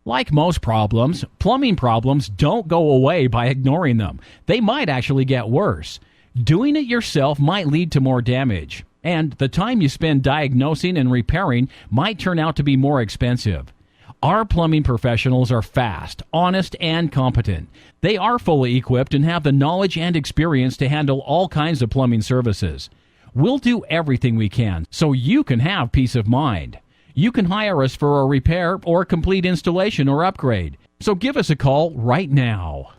Like most problems, plumbing problems don't go away by ignoring them. They might actually get worse. Doing it yourself might lead to more damage, and the time you spend diagnosing and repairing might turn out to be more expensive. Our plumbing professionals are fast, honest, and competent. They are fully equipped and have the knowledge and experience to handle all kinds of plumbing services. We'll do everything we can so you can have peace of mind. You can hire us for a repair or complete installation or upgrade. So give us a call right now.